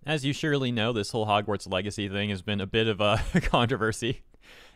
As you surely know, this whole Hogwarts Legacy thing has been a bit of a controversy.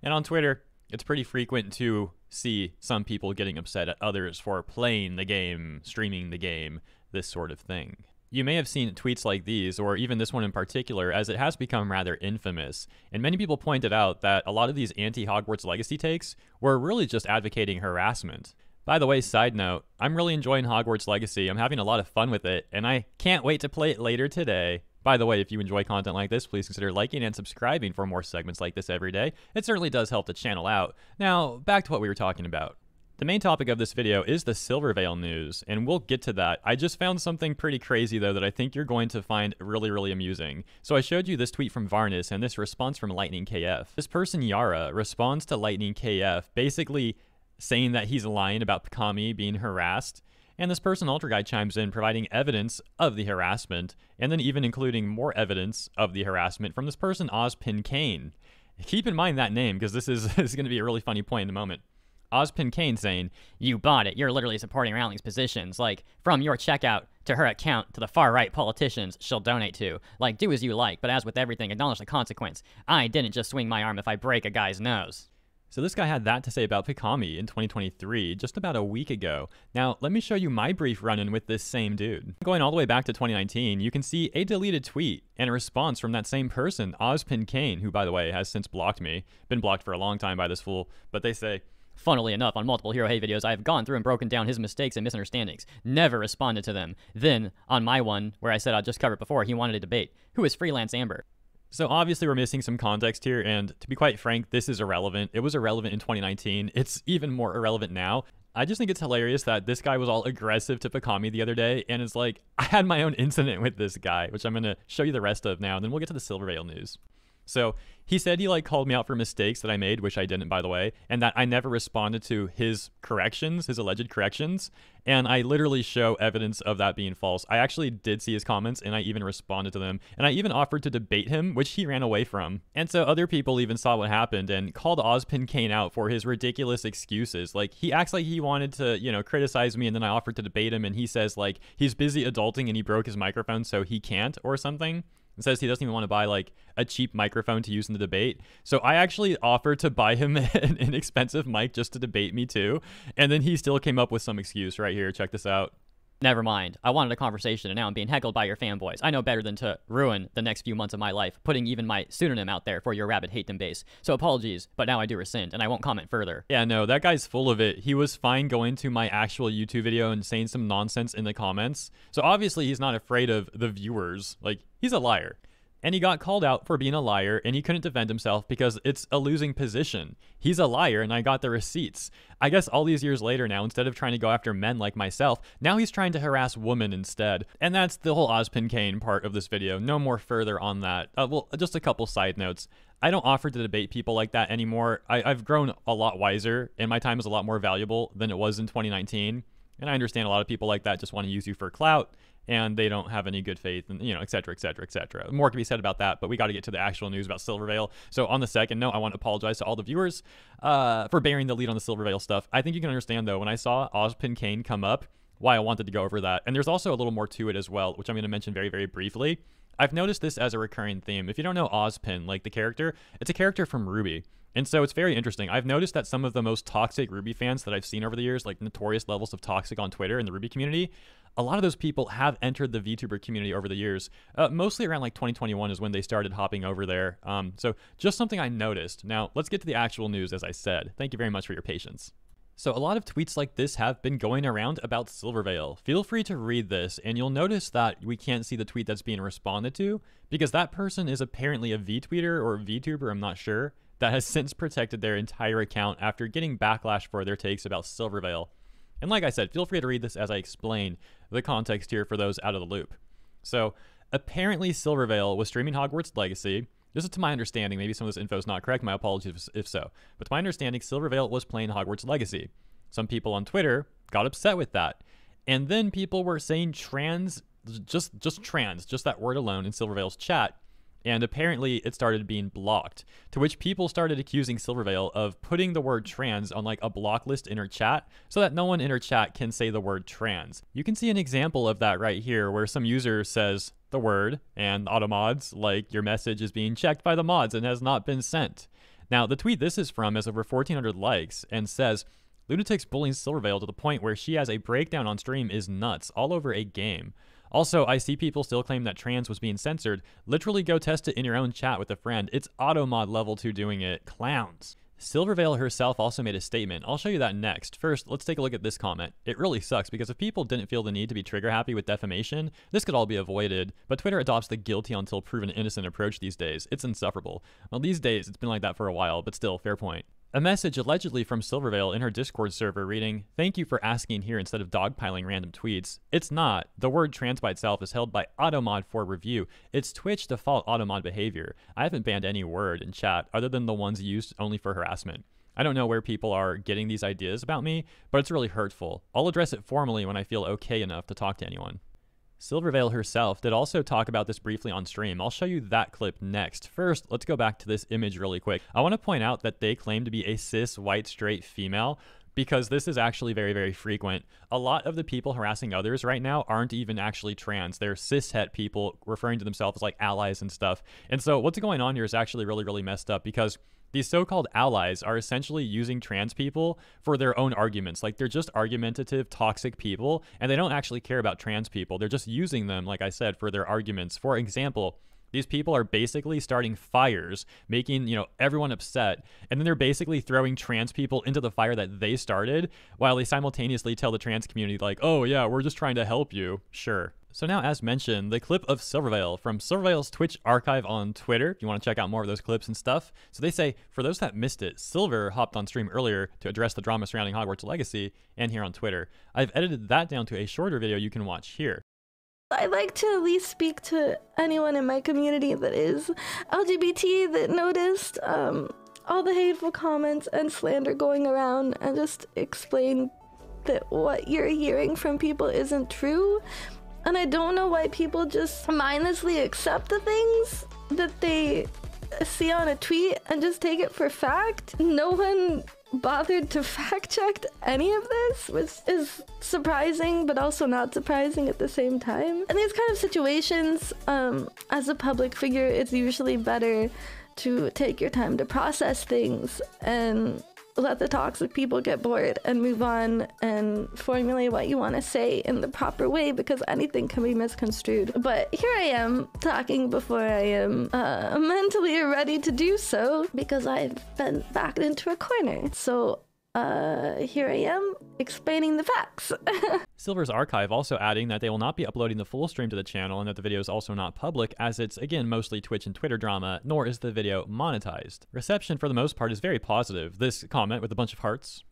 And on Twitter, it's pretty frequent to see some people getting upset at others for playing the game, streaming the game, this sort of thing. You may have seen tweets like these, or even this one in particular, as it has become rather infamous. And many people pointed out that a lot of these anti-Hogwarts Legacy takes were really just advocating harassment. By the way, side note, I'm really enjoying Hogwarts Legacy. I'm having a lot of fun with it, and I can't wait to play it later today. By the way, if you enjoy content like this, please consider liking and subscribing for more segments like this every day. It certainly does help the channel out. Now, back to what we were talking about. The main topic of this video is the Silvervale news, and we'll get to that. I just found something pretty crazy, though, that I think you're going to find really, really amusing. So I showed you this tweet from Varnus and this response from Lightning KF. This person, Yara, responds to Lightning KF, basically saying that he's lying about Pikami being harassed. And this person, Ultra Guy, chimes in, providing evidence of the harassment, and then even including more evidence of the harassment from this person, Ozpin Kane. Keep in mind that name, because this is going to be a really funny point in a moment. Ozpin Kane saying, "You bought it. You're literally supporting Rowling's positions. Like, from your checkout to her account to the far-right politicians she'll donate to. Like, do as you like, but as with everything, acknowledge the consequence. I didn't just swing my arm if I break a guy's nose." So this guy had that to say about Pikami in 2023, just about a week ago. Now, let me show you my brief run-in with this same dude. Going all the way back to 2019, you can see a deleted tweet and a response from that same person, Ozpin Kane, who, by the way, has since blocked me. Been blocked for a long time by this fool, but they say, "Funnily enough, on multiple Hero Hate videos, I have gone through and broken down his mistakes and misunderstandings. Never responded to them. Then, on my one, where I said I'd just cover it before, he wanted a debate. Who is Freelance Amber?" So obviously we're missing some context here, and to be quite frank, this is irrelevant. It was irrelevant in 2019. It's even more irrelevant now. I just think it's hilarious that this guy was all aggressive to Pikami the other day, and it's like, I had my own incident with this guy, which I'm going to show you the rest of now, and then we'll get to the Silvervale news. So he said he called me out for mistakes that I made, which I didn't, by the way, and that I never responded to his corrections, his alleged corrections. And I literally show evidence of that being false. I actually did see his comments, and I even responded to them. And I even offered to debate him, which he ran away from. And so other people even saw what happened and called Ozpin Kane out for his ridiculous excuses. Like, he acts like he wanted to, criticize me, and then I offered to debate him, and he says, he's busy adulting and he broke his microphone, so he can't, or something. It says he doesn't even want to buy a cheap microphone to use in the debate. So I actually offered to buy him an inexpensive mic just to debate me too. And then he still came up with some excuse right here. Check this out. "Never mind. I wanted a conversation and now I'm being heckled by your fanboys. I know better than to ruin the next few months of my life, putting even my pseudonym out there for your rabid hate them base. So apologies, but now I do rescind and I won't comment further." Yeah, no, that guy's full of it. He was fine going to my actual YouTube video and saying some nonsense in the comments. So obviously he's not afraid of the viewers. He's a liar. And he got called out for being a liar, and he couldn't defend himself because it's a losing position. He's a liar, and I got the receipts. I guess all these years later now, instead of trying to go after men like myself, now he's trying to harass women instead. And that's the whole Ozpin Kane part of this video. No more further on that. Well, just a couple side notes. I don't offer to debate people like that anymore. I've grown a lot wiser, and my time is a lot more valuable than it was in 2019. And I understand a lot of people like that just want to use you for clout, and they don't have any good faith, and et cetera, et cetera, et cetera. More can be said about that, but we got to get to the actual news about Silvervale. So on the second note, I want to apologize to all the viewers for bearing the lead on the Silvervale stuff. I think you can understand, though, when I saw Ozpin Kane come up, why I wanted to go over that. And there's also a little more to it as well, which I'm going to mention very, very briefly. I've noticed this as a recurring theme. If you don't know Ozpin, the character, it's a character from Ruby. And so it's very interesting. I've noticed that some of the most toxic Ruby fans that I've seen over the years, notorious levels of toxic on Twitter in the Ruby community, a lot of those people have entered the VTuber community over the years. Mostly around 2021 is when they started hopping over there. So just something I noticed. Now, let's get to the actual news, as I said. Thank you very much for your patience. So a lot of tweets like this have been going around about Silvervale. Feel free to read this, and you'll notice that we can't see the tweet that's being responded to, because that person is apparently a VTweeter or VTuber, I'm not sure, that has since protected their entire account after getting backlash for their takes about Silvervale. And like I said, feel free to read this as I explain the context here for those out of the loop. So apparently Silvervale was streaming Hogwarts Legacy. This is to my understanding. Maybe some of this info is not correct. My apologies if so. But to my understanding, Silvervale was playing Hogwarts Legacy. Some people on Twitter got upset with that. And then people were saying trans, just trans, just that word alone in Silvervale's chat. And apparently it started being blocked, to which people started accusing Silvervale of putting the word trans on a block list in her chat so that no one in her chat can say the word trans. You can see an example of that right here where some user says, the word, and automods like your message is being checked by the mods and has not been sent. Now, the tweet this is from has over 1,400 likes and says, Lunatic's bullying Silvervale to the point where she has a breakdown on stream is nuts, all over a game. Also, I see people still claim that trans was being censored. Literally go test it in your own chat with a friend. It's automod level 2 doing it. Clowns. Silvervale herself also made a statement. I'll show you that next. First, let's take a look at this comment. It really sucks because if people didn't feel the need to be trigger happy with defamation, this could all be avoided, but Twitter adopts the guilty until proven innocent approach these days. It's insufferable. Well, these days, it's been like that for a while, but still, fair point. A message allegedly from Silvervale in her Discord server reading, "Thank you for asking here instead of dogpiling random tweets." It's not. The word trans by itself is held by Automod for review. It's Twitch default Automod behavior. I haven't banned any word in chat other than the ones used only for harassment. I don't know where people are getting these ideas about me, but it's really hurtful. I'll address it formally when I feel okay enough to talk to anyone. Silvervale herself did also talk about this briefly on stream. I'll show you that clip next. First, let's go back to this image really quick. I want to point out that they claim to be a cis, white, straight female because this is actually very, very frequent. A lot of the people harassing others right now aren't even actually trans. They're cishet people referring to themselves as like allies and stuff. And so what's going on here is actually really, really messed up because these so-called allies are essentially using trans people for their own arguments. Like, they're just argumentative, toxic people, and they don't actually care about trans people. They're just using them, like I said, for their arguments. For example, these people are basically starting fires, making, everyone upset, and then they're basically throwing trans people into the fire that they started, while they simultaneously tell the trans community, like, oh yeah, we're just trying to help you. Sure. So now, as mentioned, the clip of Silvervale from Silvervale's Twitch archive on Twitter, if you want to check out more of those clips and stuff. So they say, for those that missed it, Silver hopped on stream earlier to address the drama surrounding Hogwarts Legacy, and here on Twitter. I've edited that down to a shorter video you can watch here. I'd like to at least speak to anyone in my community that is LGBT that noticed all the hateful comments and slander going around, and just explain that what you're hearing from people isn't true. And I don't know why people just mindlessly accept the things that they see on a tweet and just take it for fact. No one bothered to fact check any of this, which is surprising but also not surprising at the same time. In these kind of situations, as a public figure, it's usually better to take your time to process things and let the toxic people get bored and move on and formulate what you want to say in the proper way, because anything can be misconstrued. But here I am talking before I am mentally ready to do so, because I've been backed into a corner. So here I am explaining the facts. Silver's archive also adding that they will not be uploading the full stream to the channel, and that the video is also not public, as it's, again, mostly Twitch and Twitter drama, nor is the video monetized. Reception for the most part is very positive. This comment with a bunch of hearts.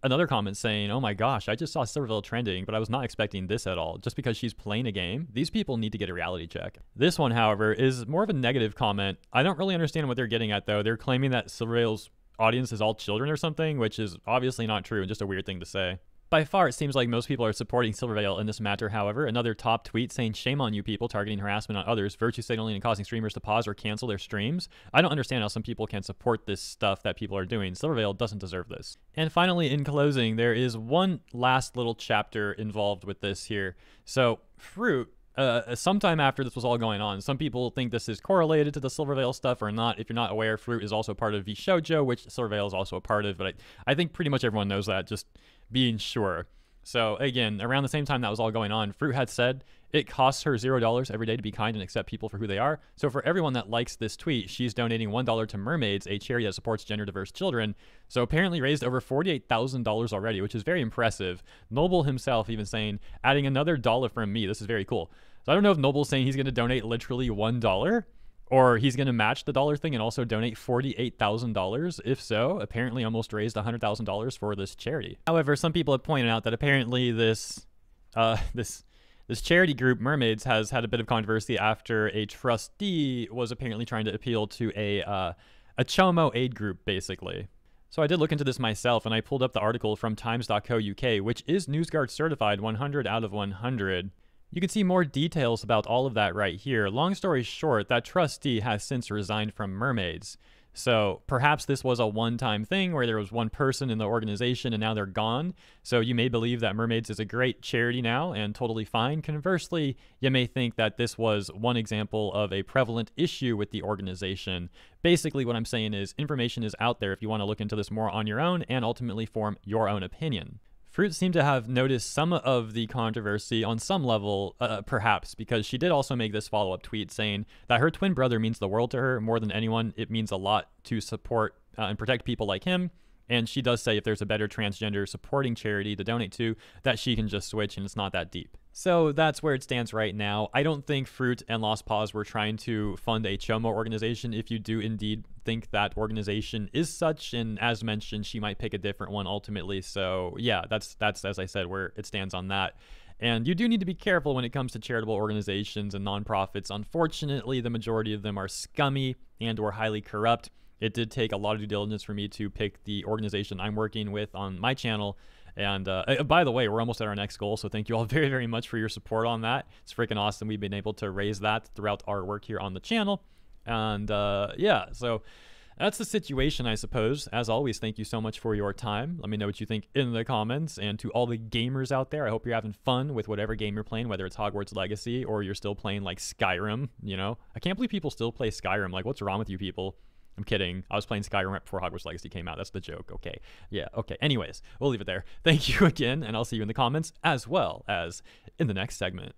Another comment saying, oh my gosh, I just saw Silvervale trending, but I was not expecting this at all. Just because she's playing a game, these people need to get a reality check. This one, however, is more of a negative comment. I don't really understand what they're getting at, though. They're claiming that Silvervale's audience is all children or something, which is obviously not true and just a weird thing to say. By far, it seems like most people are supporting Silvervale in this matter. However, another top tweet saying, shame on you people targeting harassment on others, virtue signaling and causing streamers to pause or cancel their streams. I don't understand how some people can support this stuff that people are doing. Silvervale doesn't deserve this. And finally, in closing, there is one last little chapter involved with this here. So, Froot, sometime after this was all going on, some people think this is correlated to the Silvervale stuff or not. If you're not aware, Froot is also part of VShojo, which Silvervale is also a part of, but I think pretty much everyone knows that, just being sure. So again, around the same time that was all going on, Froot had said it costs her $0 every day to be kind and accept people for who they are. So for everyone that likes this tweet, she's donating $1 to Mermaids, a charity that supports gender diverse children. So apparently raised over $48,000 already, which is very impressive. Noble himself even saying, adding another $1 from me. This is very cool. So I don't know if Noble's saying he's going to donate literally $1, or he's going to match the dollar thing and also donate $48,000. If so, apparently almost raised $100,000 for this charity. However, some people have pointed out that apparently this charity group, Mermaids, has had a bit of controversy after a trustee was apparently trying to appeal to a Chomo aid group, basically. So I did look into this myself, and I pulled up the article from times.co.uk, which is NewsGuard certified 100 out of 100. You can see more details about all of that right here. Long story short, that trustee has since resigned from Mermaids. So perhaps this was a one-time thing where there was one person in the organization and now they're gone. So you may believe that Mermaids is a great charity now and totally fine. Conversely, you may think that this was one example of a prevalent issue with the organization. Basically, what I'm saying is information is out there if you want to look into this more on your own and ultimately form your own opinion. Froot seemed to have noticed some of the controversy on some level, perhaps, because she did also make this follow-up tweet saying that her twin brother means the world to her. More than anyone, it means a lot to support and protect people like him. And she does say if there's a better transgender supporting charity to donate to, that she can just switch and it's not that deep. So that's where it stands right now. I don't think Froot and Lost Pause were trying to fund a Chomo organization. If you do indeed think that organization is such, and as mentioned, she might pick a different one ultimately. So yeah, that's as I said, where it stands on that. And you do need to be careful when it comes to charitable organizations and nonprofits. Unfortunately, the majority of them are scummy and or highly corrupt. It did take a lot of due diligence for me to pick the organization I'm working with on my channel. And by the way, we're almost at our next goal, so thank you all very, very much for your support on that. It's freaking awesome. We've been able to raise that throughout our work here on the channel. And yeah, so that's the situation, I suppose. As always, thank you so much for your time. Let me know what you think in the comments. And to all the gamers out there, I hope you're having fun with whatever game you're playing, whether it's Hogwarts Legacy or you're still playing like Skyrim, you know? I can't believe people still play Skyrim. Like, what's wrong with you people? I'm kidding. I was playing Skyrim right before Hogwarts Legacy came out. That's the joke. Okay. Yeah. Okay. Anyways, we'll leave it there. Thank you again, and I'll see you in the comments as well as in the next segment.